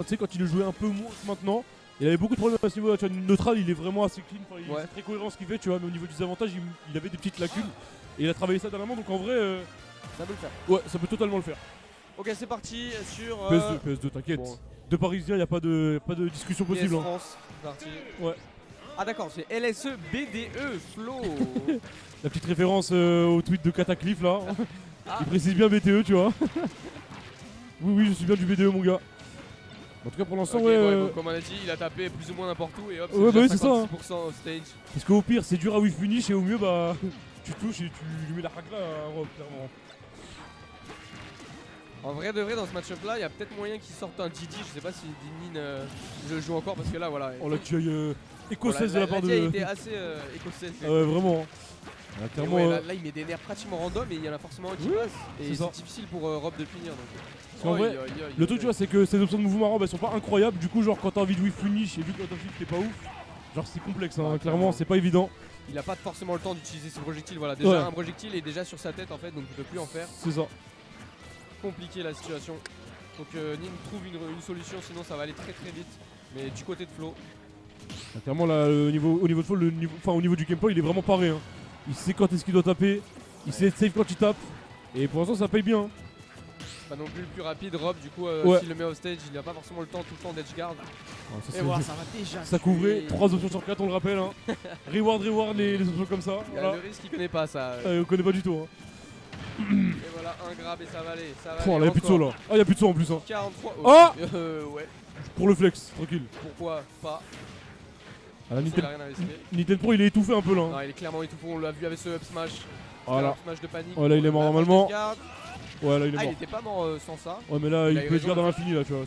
Tu sais, quand il le jouait un peu moins que maintenant, il avait beaucoup de problèmes à ce niveau-là. Tu vois, neutral, il est vraiment assez clean. Enfin, c'est très cohérent ce qu'il fait, tu vois. Mais au niveau des avantages, il avait des petites lacunes. Et il a travaillé ça dernièrement, donc en vrai, ça peut le faire. Ouais, ça peut totalement le faire. Ok, c'est parti sur. PS2, t'inquiète. Bon. De Parisien, y a pas de discussion possible. PS France, c'est parti. Ouais. Ah d'accord, c'est LSE BDE Flo. La petite référence au tweet de Cataclysme là. Il précise bien BTE, tu vois. Oui, je suis bien du BDE, mon gars. En tout cas, pour l'instant, bon, comme on a dit, il a tapé plus ou moins n'importe où et hop, c'est c'est 56% ça, off stage. Parce qu'au pire, c'est dur à whiff finish et au mieux, bah, tu touches et tu lui mets la hack là à Rob, clairement. En vrai de vrai, dans ce match-up là, il y a peut-être moyen qu'il sorte un Didi. Je sais pas si Dinin le joue encore parce que là, voilà. Oh, la tueille écossaise de la part de. La était assez écossaise. Ouais, vraiment. Là, clairement, là, il met des nerfs pratiquement random et il y en a forcément un qui passe. Et c'est difficile pour Rob de finir. En vrai, le truc, tu vois, c'est que ces options de mouvement à Rob, elles sont pas incroyables. Du coup, genre, quand t'as envie de whiff finish et vu que l'autofield t'es pas ouf, genre, c'est complexe, hein, clairement, c'est pas évident. Il a pas forcément le temps d'utiliser ses projectiles. Voilà, déjà un projectile est déjà sur sa tête en fait, donc il peut plus en faire. C'est ça. Compliqué la situation. Donc Nin trouve une solution, sinon ça va aller très très vite. Mais du côté de Flo. Clairement, là, au niveau de Flo, au niveau du gameplay, il est vraiment paré. Hein. Il sait quand est-ce qu'il doit taper, il sait save quand il tape. Et pour l'instant, ça paye bien. Hein. Pas non plus le plus rapide, Rob, du coup, s'il le met au stage, il n'a pas forcément le temps tout le temps d'edge guard. Et voilà, ça va déjà. Ça couvrait 3 options sur 4, on le rappelle. Hein. reward, les options comme ça. Voilà. Le risque, il connaît pas ça. On connaît pas du tout. Hein. Et voilà, un grab et ça va aller. Ça va aller là, y'a plus de saut là. Ah, y'a plus de saut en plus. Hein. 43. Oh ouais. Pour le flex, tranquille. Pourquoi pas? Nintendo Pro, il est étouffé un peu là. Hein. Non, il est clairement étouffé, on l'a vu avec ce up smash. Voilà. Up smash de panique. Ouais, là, il est mort normalement. Ouais, là, il est mort. Il était pas mort sans ça. Ouais, mais là, il peut être garder à l'infini là, tu vois.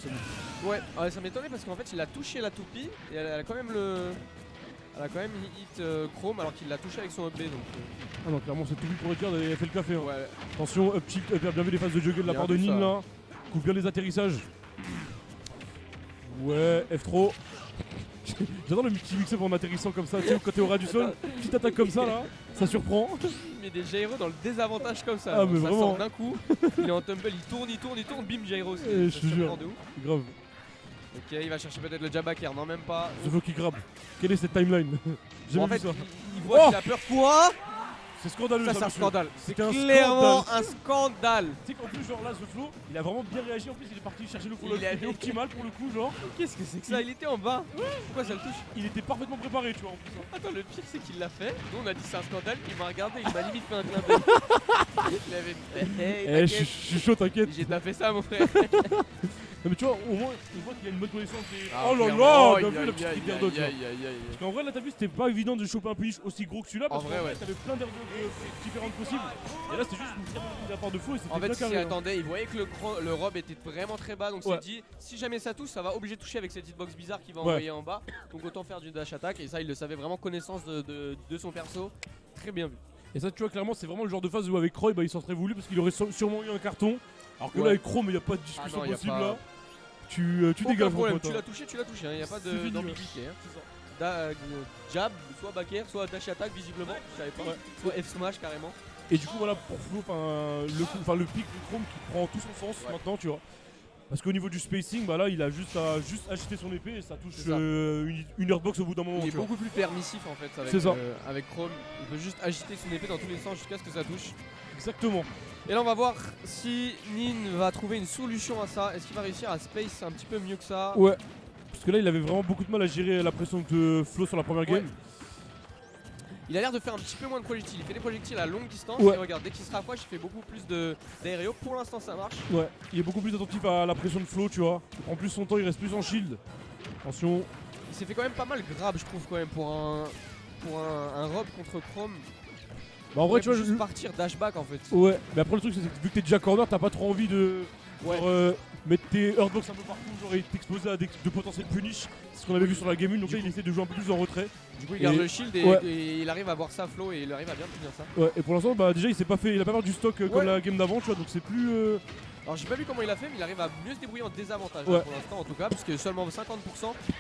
Ouais, ça m'étonnait parce qu'en fait, il a touché la toupie et elle a quand même Elle a quand même hit Chrome alors qu'il l'a touché avec son up B donc. Ah non, clairement c'est tout pour Richard et elle fait le café. Hein. Ouais. Attention, up tilt, bien vu les phases de juggle de la part de Nin là. Coupe bien les atterrissages. Ouais, F3. J'adore le petit mix-up en atterrissant comme ça, tu sais, quand t'es au ras du sol, petite attaque comme ça là, ça surprend. Il met des gyros dans le désavantage comme ça. Ah, mais ça vraiment. sort d'un coup, il est en tumble, il tourne, bim, gyro. Je te jure, grave. Ok, il va chercher peut-être le jab backer, non même pas. Je veux qu'il grab. Quelle est cette timeline? En fait, il voit qu'il a peur. Quoi? C'est scandaleux ça, c'est un scandale. C'est clairement un scandale. Tu sais qu'en plus, genre là, The Flow, il a vraiment bien réagi. En plus, il est parti chercher le follow. Il est optimal pour le coup, genre. Qu'est-ce que c'est que ça? Il était en bas. Pourquoi ça le touche? Il était parfaitement préparé, tu vois. En plus. Attends, le pire, c'est qu'il l'a fait. Nous, on a dit c'est un scandale. Il m'a regardé, il m'a limite fait un clin d'œil. Il avait. Je suis chaud, t'inquiète. J'ai pas fait ça, mon frère. Non mais tu vois, au moins, on voit qu'il a une bonne connaissance des... Oh là là, t'as vu la petite rivière d'eau, parce qu'en vrai, là, t'as vu, c'était pas évident de choper un punish aussi gros que celui-là, parce qu'en vrai, t'avais plein d'herbes différentes possibles, et là, c'était juste une très bonne de la part de Flo, et c'était bien carré. En fait, il attendait, il voyait que le Rob était vraiment très bas, donc il s'est dit, si jamais ça touche, ça va obligé de toucher avec cette hitbox bizarre qu'il va envoyer en bas, donc autant faire du dash attack, et ça, il le savait vraiment, connaissance de son perso, très bien vu. Et ça, tu vois, clairement, c'est vraiment le genre de phase où avec Roy, bah, il s'en serait voulu, parce qu'il aurait sûrement eu un carton, alors que là, avec Chrome, il n'y a pas de discussion possible, là. Tu dégages mon pote. Tu l'as touché, il n'y a pas d'ambiguïté. Jab, soit back air, soit dash attack visiblement, je savais pas, soit F smash carrément. Et du coup voilà pour Flo, le pic de Chrome qui prend tout son sens maintenant, tu vois. Parce qu'au niveau du spacing, bah là il a juste à agiter son épée et ça touche une heurtbox au bout d'un moment. Il est beaucoup plus permissif en fait avec Chrome, il peut juste agiter son épée dans tous les sens jusqu'à ce que ça touche. Exactement. Et là on va voir si Nin va trouver une solution à ça. Est-ce qu'il va réussir à space un petit peu mieux que ça? Ouais. Parce que là il avait vraiment beaucoup de mal à gérer la pression de Flo sur la première game. Il a l'air de faire un petit peu moins de projectiles. Il fait des projectiles à longue distance. Et regarde, dès qu'il se rapproche, il fait beaucoup plus d'aéréo. Pour l'instant ça marche. Ouais, il est beaucoup plus attentif à la pression de Flo, tu vois. Il prend plus son temps, il reste plus en shield. Attention. Il s'est fait quand même pas mal grab je trouve quand même pour un Rob contre Chrome. Bah en vrai tu vois juste partir dashback en fait. Ouais, mais après le truc c'est que vu que t'es déjà corner, t'as pas trop envie de mettre tes heurtbox un peu partout, genre et t'exposer à de potentiels punish. C'est ce qu'on avait vu sur la game 1, donc là il essaie de jouer un peu plus en retrait. Du coup il garde le shield et il arrive à voir ça Flo et il arrive à bien tenir ça. Ouais, et pour l'instant bah déjà il a pas fait du stock comme la game d'avant, tu vois, donc c'est plus... Alors j'ai pas vu comment il a fait mais il arrive à mieux se débrouiller en désavantage pour l'instant en tout cas, parce que seulement 50%.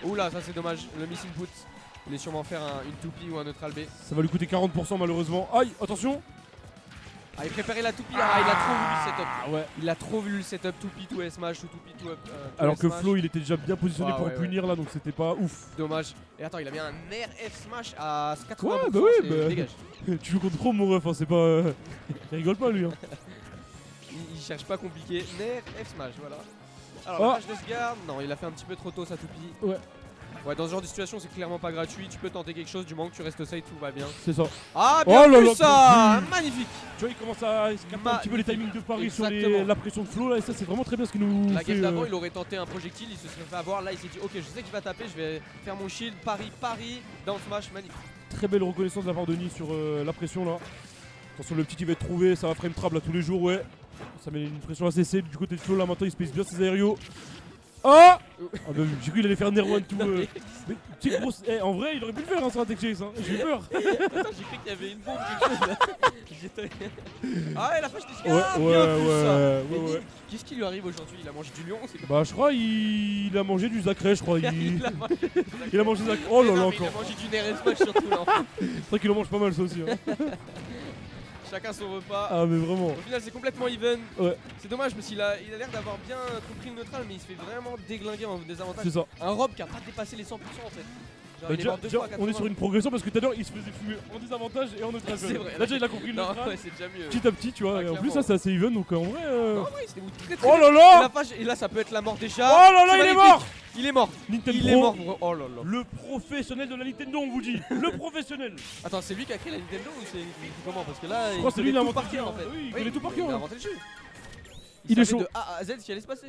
Oula, ça c'est dommage, le missing put. Il allait sûrement faire une toupie ou un neutral B. Ça va lui coûter 40% malheureusement. Aïe, attention. Ah, il préparait la toupie, il a trop vu le setup. Ah ouais. Il a trop vu le setup toupie to smash ou toupie to Alors que smash. Flo il était déjà bien positionné Ouais, pour ouais, punir là, donc c'était pas ouf. Dommage. Et attends, il a mis un air F smash à 80%. Ouais, bah oui, bah. Dégage. Tu joues contre Chrome, mon ref, hein, c'est pas. Il rigole pas lui. Hein. Il cherche pas compliqué. Nair F smash, voilà. Alors, Oh. la page de ce garde, non, il a fait un petit peu trop tôt sa toupie. Ouais. Ouais, dans ce genre de situation, c'est clairement pas gratuit. Tu peux tenter quelque chose, du moment que tu restes safe, tout va bien. C'est ça. Ah, bien Oh là vu là, ça. bien Magnifique. Tu vois, il commence à capter un petit peu les timings de Paris sur Exactement. la pression de Flo là, et ça c'est vraiment très bien ce qu'il nous La fait. game d'avant, il aurait tenté un projectile, il se serait fait avoir. Là, il s'est dit, ok, je sais qu'il va taper, je vais faire mon shield, Paris, down smash, magnifique. Très belle reconnaissance de la part de Nice sur la pression là. Attention, le petit il va être trouvé, ça va frame trap là tous les jours, ouais. Ça met une pression assez safe du côté de Flo là, maintenant il space bien ses aérios. Ah, bah, j'ai cru qu'il allait faire Nair One tout. Mais petite grosse. En vrai, il aurait pu le faire hein, sur un tech chase, hein. J'ai eu peur. Attends, j'ai cru qu'il y avait une bombe, quelque chose là. Ah ouais, la page des Ouais, bien ouais, vu ça. ouais, Mais ouais. qu'est-ce qui lui arrive aujourd'hui? Il a mangé du lion, c'est quoi? Bah, je crois il a mangé du Zacré, je crois. Il a mangé Il a mangé Zacré. Oh là Mais là, non, mais il encore. a mangé du Nair smash surtout là. C'est vrai qu'il en mange pas mal ça aussi. Hein. Chacun son repas. Ah, mais vraiment. Au final, c'est complètement even. Ouais, C'est dommage parce qu'il a l'air d'avoir bien compris le neutral, mais il se fait vraiment déglinguer en désavantage. c'est ça. Un Rob qui a pas dépassé les 100% en fait. Genre, Bah, il est mort deux déjà, fois à on est 80. sur une progression parce que tout à l'heure il se faisait fumer en désavantage et en neutral. C'est vrai. Là, déjà, il a compris le Non, neutral. ouais, c'est déjà mieux. Petit à petit, tu vois. Ah, Et en plus, clairement. ça c'est assez even donc en vrai. Non, ouais, c'était très très Oh là Et, là la page, et là, ça peut être la mort déjà. Oh là là, C'est il est magnifique. mort. Il est mort. Nintendo Il est mort, bro. Oh là là. Le professionnel de la Nintendo, on vous dit. Le professionnel. Attends, c'est lui qui a créé la Nintendo ou c'est comment? Parce que là, Je il crois que c'est connaît lui qui a tout inventé par le cœur jeu, en fait. oui, il connaît tout par cœur. Il a inventé le jeu. Il est savait chaud. de A à Z ce qui allait se passer.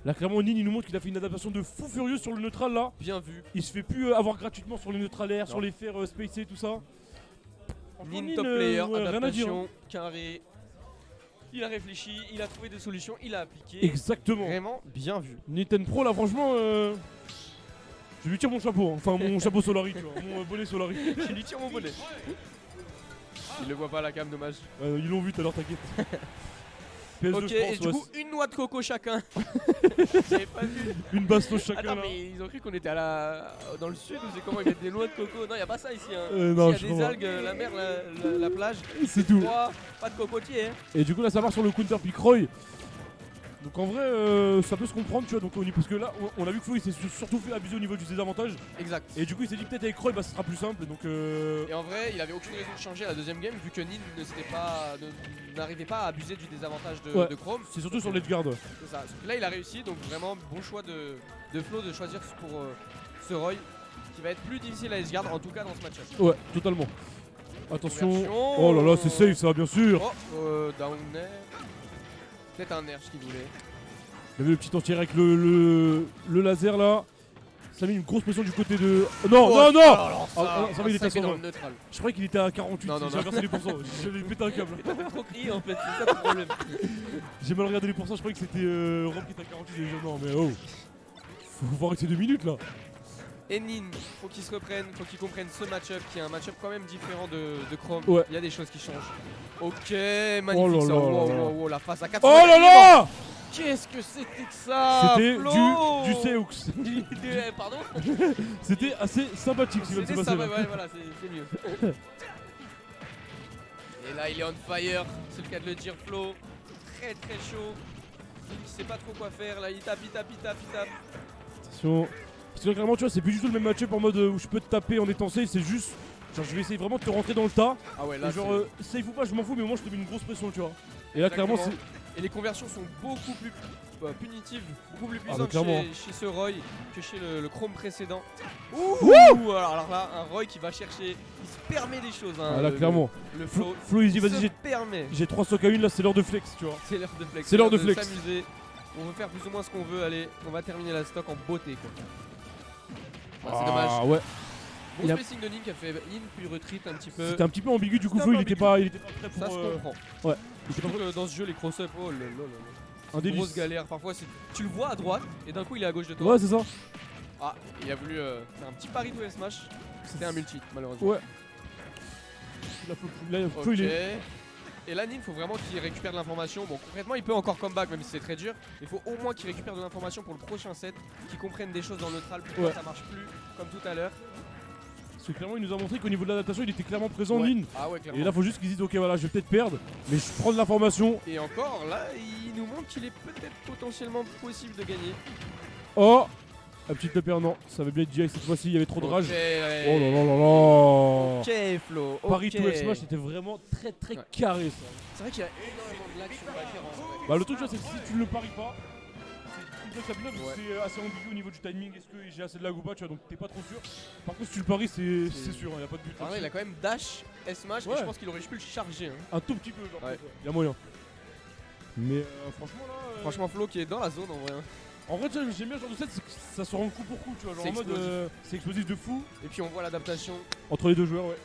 Là, clairement, Nin il nous montre qu'il a fait une adaptation de fou furieux sur le neutral là. Bien vu. Il se fait plus avoir gratuitement sur les neutral air, sur les fers spacés, tout ça. Franchement, Nin top player, ouais, rien à dire. adaptation, carré. Il a réfléchi, il a trouvé des solutions, il a appliqué. Exactement. Vraiment bien vu. Nintendo Pro là, franchement. Je lui tire mon chapeau, hein. Enfin mon chapeau Solari, tu vois, mon bonnet Solari. Je lui tire mon bonnet. Il le voit pas à la cam, dommage. Ils l'ont vu tout à l'heure, t'inquiète. PS2, Ok, je et pense, du ouais, coup, une noix de coco chacun. J'avais pas vu. une bastos chacun Attends, là. mais ils ont cru qu'on était dans le sud ou c'est comment ils mettent des noix de coco? Non, y a pas ça ici. Hein. Non, Ici, je y a des crois algues, la mer, la plage. C'est tout. Pas de cocotier. Hein. Et du coup là ça part sur le counter pick Roy. Donc en vrai ça peut se comprendre, tu vois, donc parce que là on a vu que Flo il s'est surtout fait abuser au niveau du désavantage. Exact. Et du coup il s'est dit peut-être avec Roy bah ce sera plus simple donc Et en vrai, il avait aucune raison de changer à la deuxième game vu que Nin n'arrivait pas à abuser du désavantage Ouais. de Chrome. c'est surtout sur l'Edgard. C'est ça. Là, il a réussi, donc vraiment bon choix de Flo de choisir pour ce Roy qui va être plus difficile à Edgeguard en tout cas dans ce match-up. Ouais, totalement. Attention. Conversion. Oh là là, c'est safe ça bien sûr. Oh, down air. Peut-être un air, ce qu'il voulait. Il avait le petit entier avec le laser là. Ça met une grosse pression du côté de. Non, non, non. Alors Ah, ça va, il était à sacré 120. dans le neutral. Je croyais qu'il était à 48, Non, non, j'ai non. inversé les pourcents, j'avais pété un câble. T'as fait trop crier en fait, c'est ça le problème. J'ai mal regardé les pourcents, je croyais que c'était Rob qui était à 48, j'ai dit non mais oh. Faut voir que c'est 2 minutes là. Et Nin, faut qu'il se reprenne, faut qu'il comprenne ce match-up qui est un match-up quand même différent de Chrome. Ouais. Il y a des choses qui changent. Ok, magnifique Oh là ça. là Wow, là là. wow, wow, la face à 4. Oh là là. Qu'est-ce que c'était que ça? C'était Flo du Seux. Pardon? C'était assez sympathique ce qui vient de se C'était passer ça, là. ouais, voilà, c'est mieux. Et là, il est on fire, c'est le cas de le dire, Flo. Très très chaud. Il sait pas trop quoi faire, là, il tape. Attention. Parce que là, clairement tu vois c'est plus du tout le même match-up en mode où je peux te taper en étant safe, c'est juste genre je vais essayer vraiment de te rentrer dans le tas. Ah ouais, là, Et genre safe ou pas je m'en fous mais moi je te mets une grosse pression tu vois. Et là Exactement. clairement Et les conversions sont beaucoup plus punitives, beaucoup plus bah, puissantes clairement. chez ce Roy que chez le Chrome précédent. Ouh, alors là, un Roy qui va chercher, il se permet des choses. Hein, Ah là clairement. Le flow. Flo il dit vas-y se permet. j'ai 3 stocks à 1 là c'est l'heure de flex tu vois. C'est l'heure de flex. C'est l'heure de flex. S'amuser. On veut faire plus ou moins ce qu'on veut. Allez, on va terminer la stock en beauté quoi. Ah, c'est dommage. Ah ouais. Bon il a- spacing de Nin qui a fait in puis retreat un petit peu. C'était un petit peu ambigu du coup C'était Flo un il peu était pas prêt pour Ça se comprend. ouais. Il était Surtout pas que dans ce jeu, les cross-up, oh là là là. un délice. Grosse galère. Parfois, tu le vois à droite et d'un coup, il est à gauche de toi. Ouais c'est ça. Ah, il a voulu faire un petit pari de smash. C'était un multi, malheureusement. Ouais. Là, Flo, Ok. il est. Et là, Nin, faut vraiment qu'il récupère de l'information. Bon, concrètement, il peut encore comeback, même si c'est très dur. Il faut au moins qu'il récupère de l'information pour le prochain set, qu'il comprenne des choses dans le neutral, pourquoi Ouais. ça marche plus, comme tout à l'heure. Parce que clairement, il nous a montré qu'au niveau de l'adaptation, il était clairement présent, Ouais. Nin. Ah ouais, clairement. Et là, faut juste qu'ils disent, ok, voilà, je vais peut-être perdre, mais je prends de l'information. Et encore, là, il nous montre qu'il est peut-être potentiellement possible de gagner. Oh, un petit peur, non, ça va bien être GI cette fois-ci, il y avait trop de rage. Ouais. Oh là là là là. Ok, Flo. Paris ok. to F Smash c'était vraiment très Ouais. carré ça. C'est vrai qu'il y a énormément de lag sur le backer en vrai. Bah le truc c'est que si tu ne le paries pas, c'est une fois Ouais. c'est assez ambigu au niveau du timing, est-ce que j'ai assez de lag ou pas, tu vois, donc t'es pas trop sûr. Par contre si tu le paries c'est sûr, il y a pas de but. Ah ouais, il a quand même dash S-Smash, Ouais. et je pense qu'il aurait pu le charger. Hein. Un tout petit peu genre, Ouais. il y a moyen. Mais franchement là... Franchement, Flo qui est dans la zone en vrai. Hein. En vrai tu vois, j'aime bien ce genre de set, c'est que ça se rend coup pour coup, tu vois, genre C'est en mode c'est explosif de fou Et puis on voit l'adaptation. entre les deux joueurs, ouais.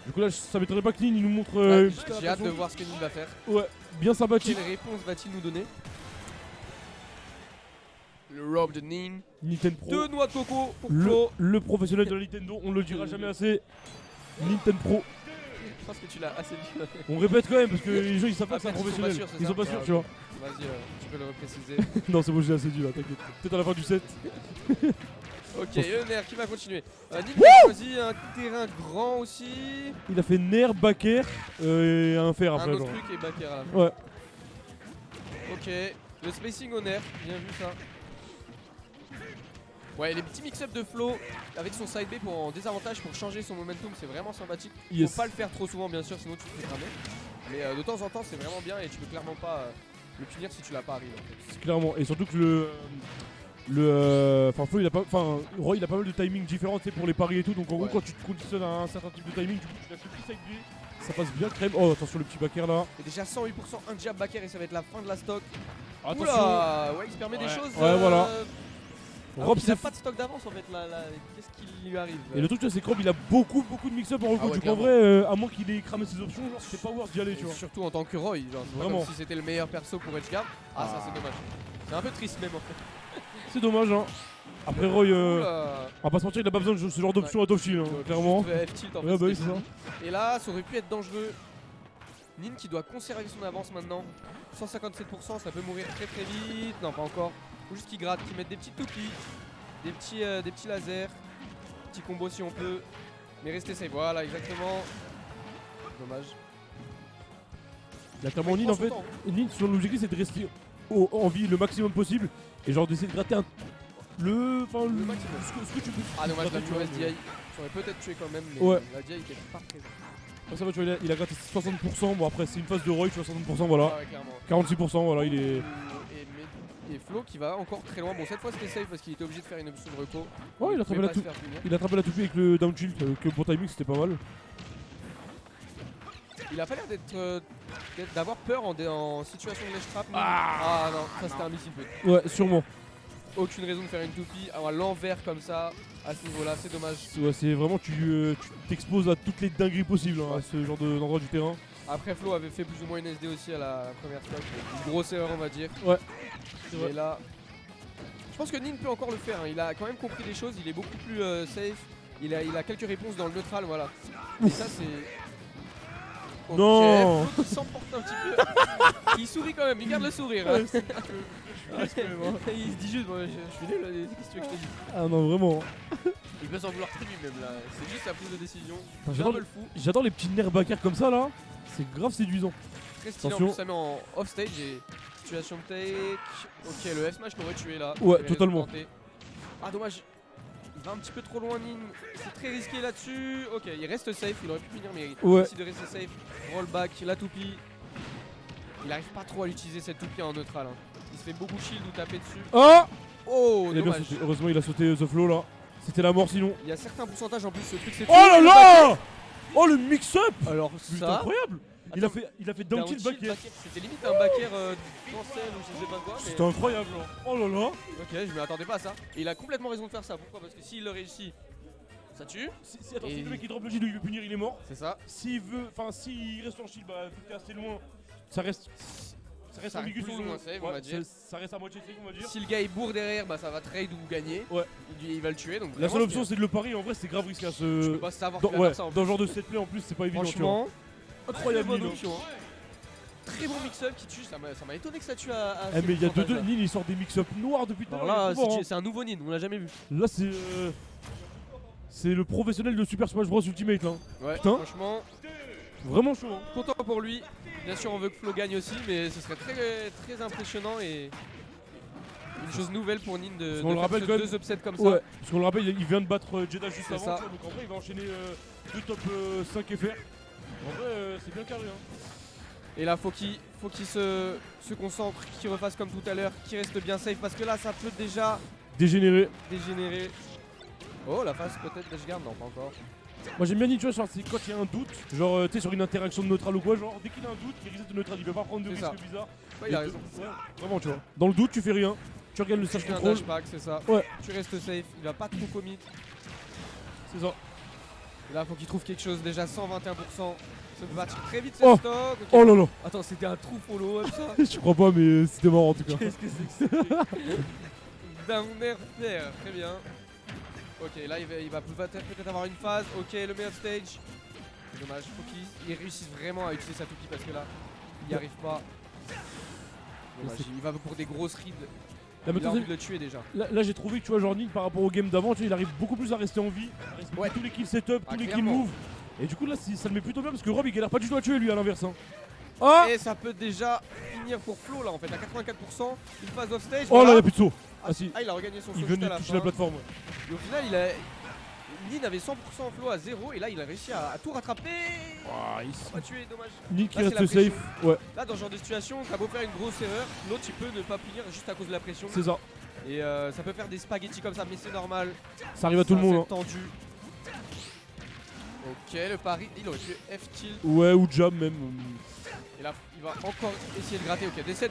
Du coup là ça m'étonnerait pas que Nin il nous montre Ouais, une petite J'ai hâte de adaptation. voir ce que Nin va faire. Ouais, bien sympathique. Quelle réponse va-t-il nous donner? Le robe de Nin. Nintendo Pro. Deux noix de coco pour Flo. Le professionnel de la Nintendo, on le dira jamais assez. Nintendo Pro. Je pense que tu l'as assez dit. On répète quand même parce que les gens ils savent pas que c'est un Après, ils sont pas professionnel. sûrs, c'est Ils ça sont pas sûrs, Ah, tu vois. Vas-y, tu peux le repréciser. Non, c'est bon, j'ai assez dit là, t'inquiète. Peut-être à la fin du set. Ok, Ener qui va continuer. Nin a choisi un terrain grand aussi. Il a fait Nair, Backer et un fer Un après. autre Genre. truc et backer à la fin. Ouais. Ok, le spacing au nerf, bien vu ça. Ouais, les petits mix-up de Flo avec son side B en désavantage pour changer son momentum, c'est vraiment sympathique. Yes. Faut pas le faire trop souvent, bien sûr, sinon tu te fais cramer. Mais de temps en temps, c'est vraiment bien et tu peux clairement pas le punir si tu l'as pas arrivé. En fait. Clairement. Et surtout que Enfin, Flo, il a pas. Enfin, Roy, il a pas mal de timing différents, tu sais, pour les paris et tout. Donc en gros, Ouais. quand tu te conditionnes à un certain type de timing, du coup, tu lâches le petit side B. Ça passe bien crème. Oh, attention, le petit backer là. Et déjà 108% un jab backer et ça va être la fin de la stock. Attention. Oula, ouais, il se permet des Ouais. choses. Ouais, voilà. Rob, il a c'est pas de stock d'avance en fait là. Qu'est-ce qui lui arrive? Et le truc, tu vois, c'est que Rob, il a beaucoup de mix-up en recours. Ah ouais, du coup, en clairement. vrai, à moins qu'il ait cramé ses options, genre, c'est pas worth d'y aller, tu Et vois. surtout en tant que Roy, genre, c'est pas Vraiment. comme si c'était le meilleur perso pour Edgeguard. Ah, ça c'est dommage. C'est un peu triste même en fait. C'est dommage, hein. Après, Roy, Oula. on va pas se mentir, il a pas besoin de ce genre d'option à top shield, hein, clairement. Juste F-tilt, en Ouais, fait, bah oui, c'était c'est ça. tout. Et là, ça aurait pu être dangereux. Nin qui doit conserver son avance maintenant. 157%, ça peut mourir très vite. Non, pas encore. Faut juste qu'il gratte, qu'il mette des petites toupies, des petits lasers, petits combos si on peut. Mais restez safe, voilà, exactement. Dommage. Là, clairement, Il Nin, prend en son fait, temps. Nin, son objectif, c'est de rester en vie le maximum possible. Et genre d'essayer de gratter le maximum. ce que tu peux. Ah, dommage, la gratter, tu mauvaise vois, DI. Ça aurait peut-être tué quand même, mais Ouais. la DI était pas présente. mais- Ça va, tu vois, il a gratté 60%. Bon, après, c'est une phase de Roy, tu vois, 60%, voilà. Ah ouais, clairement. 46%, voilà, il est. Et Flo qui va encore très loin. Bon, cette fois c'était safe parce qu'il était obligé de faire une option de reco. Ouais, il a pouvait attrapé la pas se toupe. faire punir. Il a attrapé la toupie avec le down shield, avec le bon timing, c'était pas mal. Il a pas l'air d'avoir peur en situation de ledge trap. Ah non, ça c'était un missile put. Ouais, sûrement. Aucune raison de faire une toupie à l'envers comme ça à ce niveau là, c'est dommage. Ouais, c'est vraiment, tu t'exposes à toutes les dingueries possibles, hein, à ce genre d'endroit du terrain. Après Flo avait fait plus ou moins une SD aussi à la première stock. Une grosse erreur on va dire. Ouais, c'est vrai. Et là, je pense que Nin peut encore le faire, hein. Il a quand même compris des choses, il est beaucoup plus safe. Il a quelques réponses dans le neutral, voilà. Et ça c'est... Ok, Non. Flo qui s'emporte un petit peu. Il sourit quand même, il garde le sourire. Hein. Il se dit juste, bon, je suis nul, qu'est-ce que tu veux que je te dise? Ah non, vraiment. Il peut s'en vouloir très lui-même là, c'est juste sa prise de décision. Enfin, C'est un peu le fou. J'adore les petits nerfs backers comme ça là. C'est grave séduisant. Très stylé, en Attention. plus ça met en off-stage et situation de take. Ok, le F-smash l'aurait tué là. Ouais, Il avait totalement. raison de tenter. Ah dommage, il va un petit peu trop loin Nin, c'est très risqué là-dessus. Ok, il reste safe, il aurait pu finir mais il Ouais. décide de rester safe. Rollback, la toupie. Il arrive pas trop à l'utiliser cette toupie en neutral. Hein. Il se fait beaucoup shield ou taper dessus. Oh, Oh, il a bien dommage. sauté. Heureusement, il a sauté The Flow là. C'était la mort sinon. Il y a certains pourcentages en plus, ce truc c'est Oh là là. Oh le mix-up. Alors C'est ça, incroyable. Il a fait down tilt backer. C'était limite un backer cancel ou je sais pas quoi. Mais... C'était incroyable. Hein. Oh là là. Ok, je m'y attendais pas à ça. Et il a complètement raison de faire ça. Pourquoi? Parce que s'il le réussit, ça tue. Attends, Et- si le mec il drop le shield, il veut punir, il est mort. C'est ça. S'il veut, enfin s'il reste en shield, bah vu que t'es assez loin, ça reste Ça ambigu reste plus sur ou le- moins safe, on va dire. Ça reste à moitié safe, on va dire. Si le gars il bourre derrière, bah ça va trade ou gagner. Ouais. Il va le tuer. Donc La vraiment, seule option c'est de le parier. En vrai, c'est grave risqué à Je ce. peux pas savoir Dans, qu'il va ouais, faire ça en dans plus. ce genre de set play en plus, c'est pas évident. Tu vois. Franchement, Incroyable. très bonne Nino. option. Très bon mix-up qui tue. Ça m'a étonné que ça tue à. Eh, mais il y a deux pourcentages-là. Nin, il sort des mix-up noirs depuis tout à Alors l'heure. là, il est trop fort, c'est un nouveau Nin, on l'a jamais vu. hein. Là, C'est le professionnel de Super Smash Bros Ultimate là. Ouais, Putain. franchement, Vraiment chaud. Hein. content pour lui. Bien sûr, on veut que Flo gagne aussi, mais ce serait très impressionnant et une chose nouvelle pour Nin de On le faire rappelle ce quand même. 2 upsets comme Ouais, ça. parce qu'on le rappelle, il vient de battre Jeddah juste C'est avant, ça. tu vois, donc en vrai il va enchaîner 2 top 5 FR. En vrai c'est bien carré. Hein. Et là, faut qu'il se concentre, qu'il refasse comme tout à l'heure, qu'il reste bien safe parce que là, ça peut déjà Dégénéré. dégénérer. Oh, la phase peut-être d'Ashgard, non, pas encore. Moi j'aime bien Nin, tu vois, c'est quand il y a un doute, genre tu sais sur une interaction de neutral ou quoi, genre dès qu'il a un doute, il reset de neutral, il peut pas prendre de C'est risques ça. bizarres. Ouais, il a raison. Ouais, vraiment tu vois. Dans le doute tu fais rien, tu regardes le Tu stage fais un control, dash pack, c'est ça. Ouais. Tu restes safe, il va pas trop commit. c'est ça. Et là, faut qu'il trouve quelque chose, déjà 121%. Se battre très vite, Oh. c'est stock. Ok. Oh là là. Attends, c'était un trou follow-up ça. Je crois pas mais c'était marrant en tout cas. Qu'est-ce que c'est que ça? Downer fair, très bien. Ok, là il va peut-être avoir une phase. Ok, le meilleur stage. Dommage, faut qu'il réussisse vraiment à utiliser sa toupie parce que là, il n'y arrive pas. Dommage, il va pour des grosses rides. Là, Il a maintenant, envie de le tuer déjà. là, j'ai trouvé que tu vois genre Nin par rapport au game d'avant, tu vois, il arrive beaucoup plus à rester en vie, à respecter Ouais. tous les kills setup, Ah, tous les kills clairement. move. Et du coup là ça le met plutôt bien parce que Rob il galère pas du tout à tuer lui à l'inverse. Hein. Ah Et ça peut déjà finir pour Flo là en fait à 84%. Une phase off stage. Oh là voilà. il a plus de saut. Ah si, Ah, il a regagné son saut il juste venait à de la toucher fin. la plateforme. Et au final, Nin avait 100% Flo à 0 et là il a réussi à tout rattraper. Ah, On va tuer, dommage. Nin qui Là, reste c'est la safe. pression. Ouais, Là dans ce genre de situation, t'as beau faire une grosse erreur, l'autre il peut ne pas punir juste à cause de la pression. c'est ça. Et ça peut faire des spaghettis comme ça, mais c'est normal. Ça arrive à tout le monde. C'est tendu. Ok, le pari, il aurait pu F-tilt. Hein. Ouais, ou jab même. Et là, il va encore essayer de gratter. Ok, des 7%.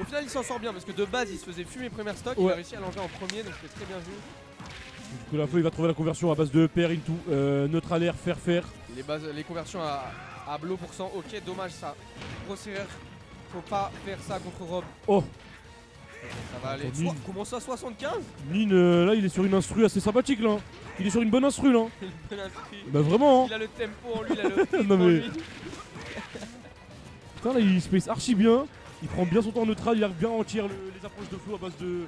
Au final, il s'en sort bien parce que de base, il se faisait fumer premier stock. Il Ouais. a réussi à l'enlever en premier, donc c'était très bien vu. Du coup, là, Flo il va trouver la conversion à base de pair into, neutral air, faire. Les conversions à blow pour cent. Ok, dommage ça. Grosse erreur. Faut pas faire ça contre Rob. Oh, Ça va aller. Nin. Comment ça, 75? Nin là il est sur une instru assez sympathique là. Il est sur une bonne instru là. Il est bon inscrit. Bah vraiment. Hein. Il a le tempo en lui, il a le rythme Non, en mais- lui. Putain là il space archi bien. Il prend bien son temps en neutral, il arrive bien à entière les approches de Flo à base de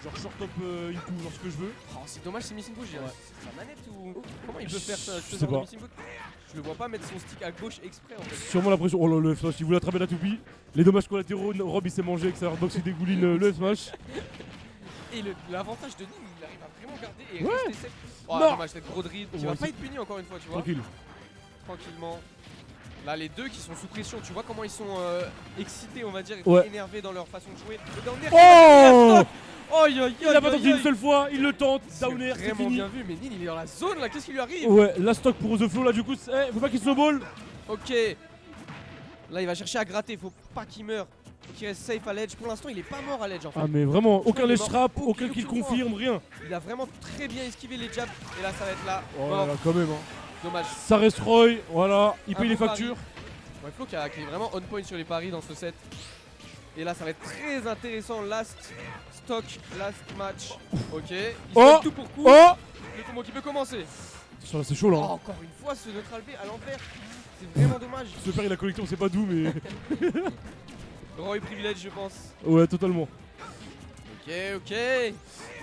genre short up into, genre ce que je veux. Oh, c'est dommage, c'est missing push. Ouais. C'est sa manette ou. Comment il peut faire ça? Je ce sais genre de pas. missing push. Je le vois pas mettre son stick à gauche exprès en fait. Sûrement la pression. Oh là le F-Smash, il voulait attraper la toupie. Les dommages collatéraux, Rob il s'est mangé avec sa hardbox, il dégouline le F-Smash. Et l'avantage de Nin, il arrive à vraiment garder et Ouais. rester safe. Oh, Non. dommage, cette gros dribble qui Ouais, va pas c'est- être puni encore une fois, tu vois. Tranquille. Tranquillement. Là, les deux qui sont sous pression, tu vois comment ils sont excités, on va dire, Ouais. énervés dans leur façon de jouer. Le downer, Oh, Aïe aïe il a pas tenté une seule fois, il le tente, down air, c'est vraiment fini. bien vu, mais Nin il est dans la zone là, qu'est-ce qui lui arrive? Ouais, la stock pour The Flow là du coup, faut pas qu'il snowball. Ok. Là, il va chercher à gratter, faut pas qu'il meure. Faut qu'il reste safe à l'edge. Pour l'instant, il est pas mort à l'edge en fait. Ah mais vraiment, aucun il est ledge mort. trap, Aucun aucun kill point. confirme, rien. Il a vraiment très bien esquivé les jabs. Et là, ça va être là. Oh Mort. là là, quand même hein. Dommage. Ça reste Roy, voilà, il Un paye les bon factures. Ouais, Flo qui est vraiment on point sur les paris dans ce set. Et là, ça va être très intéressant. Last stock, last match. Ok. Il se Oh. fait tout pour coup. Oh, Le combo qui peut commencer. attention, là c'est chaud là. Oh, Hein. encore une fois, ce neutral B à l'envers. C'est vraiment dommage. Ce père il a collecté, on sait pas d'où mais. Roy privilège, je pense. Ouais, totalement. Ok, ok.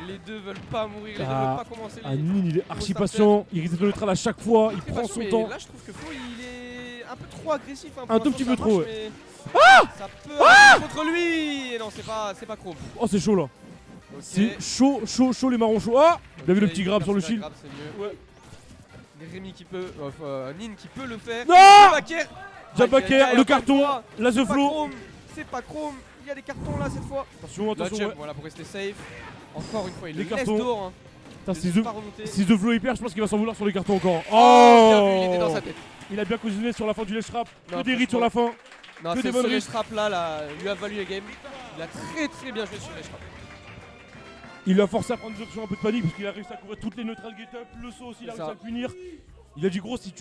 Les deux veulent pas mourir. Les deux Ah. veulent pas commencer les. Ah, Nin il est archi Gros patient, il reset le neutral à chaque fois, il Très prend patient, son mais temps. Là, je trouve que Flo il est un peu trop agressif. Hein, Un pour tout l'instant, petit ça peu trop, marche, ouais. mais ça peut aller contre lui. Et non, c'est pas Chrome. Oh c'est chaud là. Ok. C'est chaud, chaud, chaud les marrons chauds. Ah, vous avez le Ok, petit grab sur le personne shield. à grab, c'est mieux. Ouais. Rémi qui peut, Nin qui peut le faire. Non, Backer. Jabaker, le carton, la The Flow. C'est pas Chrome. Il y a des cartons là cette fois. Attention, Là, attention. Chev, Ouais. voilà pour rester safe. Encore une fois, il Les le laisse cartons. dehors. Hein. Putain, Il si laisse The, pas remonter. si The Flow est hyper, je pense qu'il va s'en vouloir sur les cartons encore. Oh, bien vu, il était dans sa tête. Il a bien cousiné sur la fin du ledge trap. Non, Que des rides sur la fin. Non, Que c'est des bonnes ce risques. trap là, lui a valu la game. Il a très bien joué sur les traps. Il l'a forcé à prendre des options un peu de panique parce qu'il a réussi à couvrir toutes les neutrales get up. Le saut aussi, il a C'est réussi à ça. le punir. Il a dit gros, si tu